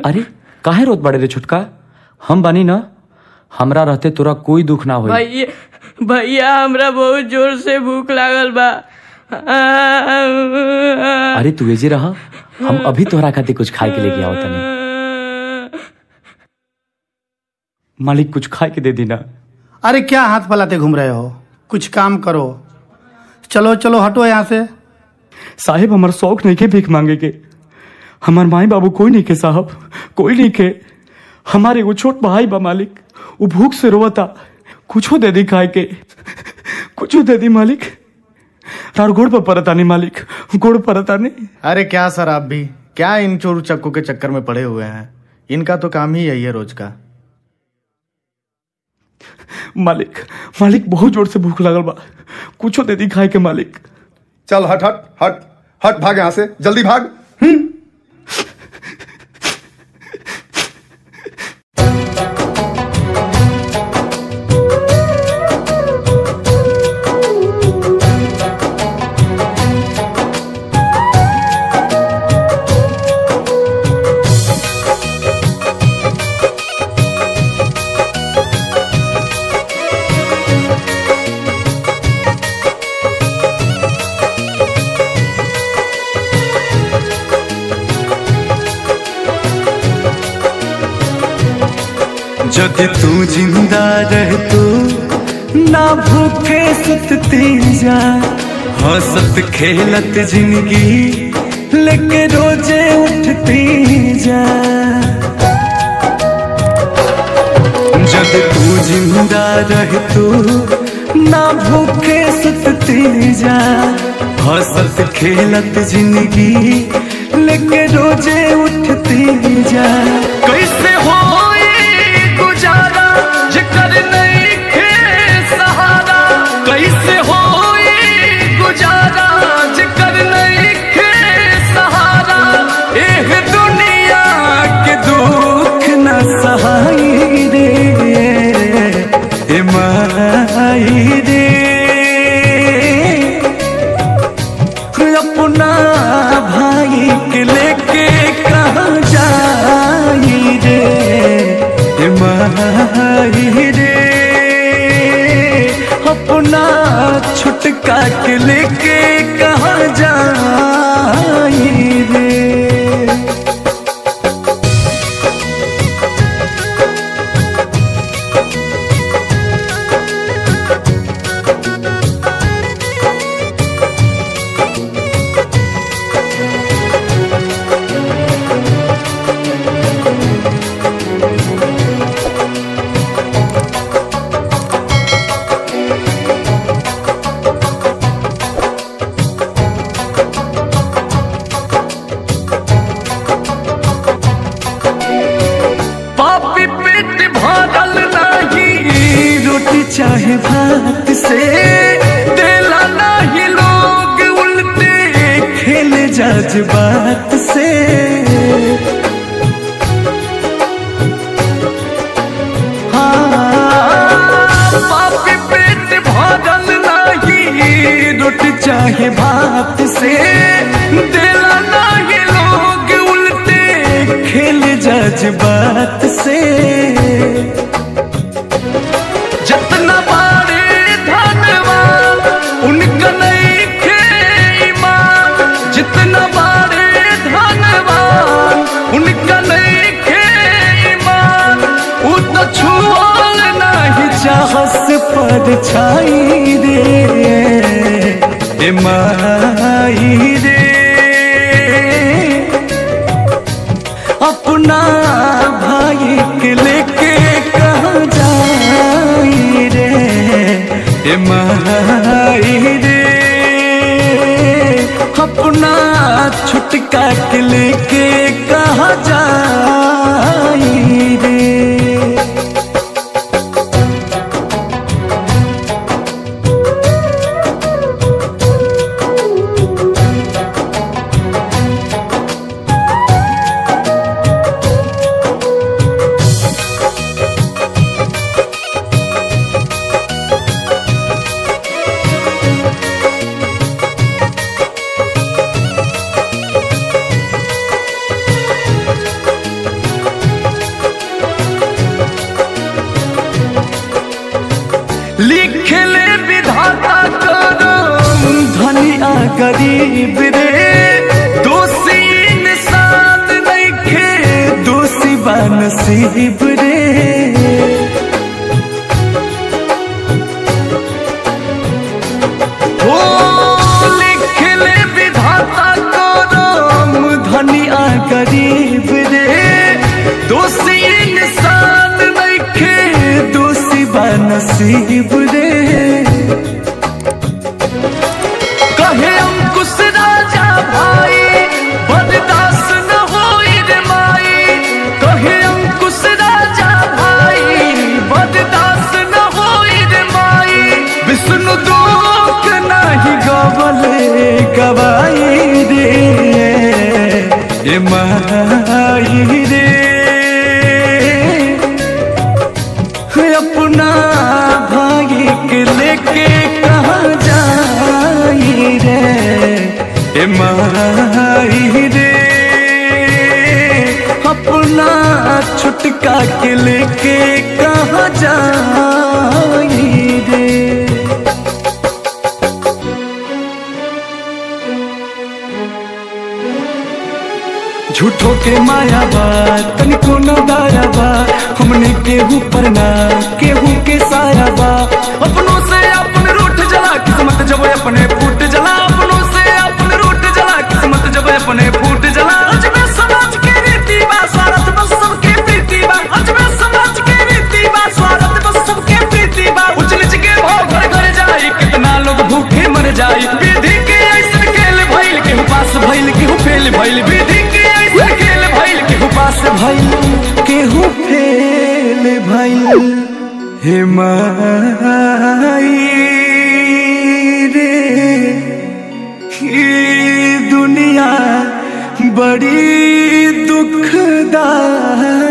अरे काहे रोत बड़े रे छुटका? हम बनी ना, हमरा रहते तोरा कोई दुख ना होई। भैया हमरा बहुत जोर से भूख लागल बा। अरे तू एजे रहा, हम अभी तोहरा खातिर कुछ खाए के लेके आओ तनी। मालिक कुछ खाए के दे दी ना। अरे क्या हाथ फैलाते घूम रहे हो? कुछ काम करो। चलो चलो हटो यहाँ से। साहेब हमार शौक नहीं के भीख मांगे के। हमार माई बाबू कोई नहीं के साहब, कोई नहीं के। हमारे एगो छोट भाई बा मालिक, वो भूख से रोता। कुछो दे दी खाए के, कुछो दे दी मालिक। रार गोड़ पर परतानी मालिक, गोड़ परतानी। अरे क्या सर, आप भी क्या इन चोर चक्कों के चक्कर में पड़े हुए हैं? इनका तो काम ही यही है रोज का। मालिक मालिक बहुत जोर से भूख लगल बा, कुछो दे दी खाए के मालिक। चल हट हट हट हट, भाग यहां से, जल्दी भाग। जदि तू जिंदा रह तो ना भूखे सतती जा, हंसत खेलत जिंदगी लेके रोजे उठती जा। जदि तू जिंदा रह तो ना भूखे सतती जा, हंसत खेलत जिंदगी लेके रोजे उठती जा। कैसे हो गुजारा जिकर नहीं के सहारा, कैसे हो गुजारा जिकर नहीं के सहारा। एह दुनिया के दुख न सहाई रे, ए माई रे। अपना भाई के लेके कहाँ जाई रे, माही रे। अपना छुटका के लेके कहाँ जाई रे। चाहे भात से देला नहीं लोग, उल्टे खेले जज्बात से। हाँ पापी पेट भरल नहीं, रोटी चाहे भात से देला नहीं लोग, उल्टे खेले जज्बात से। जितना बड़े धनवान उनका नहीं खे ईमान, जितना बड़े धनवान उनका नहीं खे ईमान। वो तो छुअल नहीं चाहस पर छाई रे, ए माई रे। अपना भाई के लेके कहाँ जाई रे, ए माई रे। अपना छुटका के लेके कहाँ जाई रे। गरीब रे दोषी इंसान नइखे दोषी बा नसीब रे ओ लिखले विधाता करम धनिया गरीब रे दोषी इंसान नइखे दोषी बा नसीब रे कहे अंकुश राजा भाई बर्दाश्त न होई रे माई कहे अंकुश राजा भाई बर्दाश्त न होई रे माई विष्णु दुख नहीं गवले गवाई रे ए माई रे अपना भाई के लेके कहाँ जाई रे ए माई रे अपना छुटका के लेके कहाँ जाई रे झूठो के माया बा तनिको न दाया बा हमने केहू पर ना केहू के साया बा अपनों से अपन रूठ जला किस्मत जब अपने फूट जला अपनों से अपन रूठ जला किस्मत जब अपने फूट जला अजबे समाज के रीति बा स्वार्थ बस सबके प्रीति बा अजबे समाज के रीति बा स्वार्थ बस सबके प्रीति बा उच नीच के भाव घर घर जाई कितना लोग भूखे मर जाई विधि के ऐसा खेल भइल केहू पास भइल केहू फेल भइल विधि के ऐसा खेल भइल केहू पास भइल केहू फेल भइल हे माई रे ये दुनिया बड़ी दुखदाई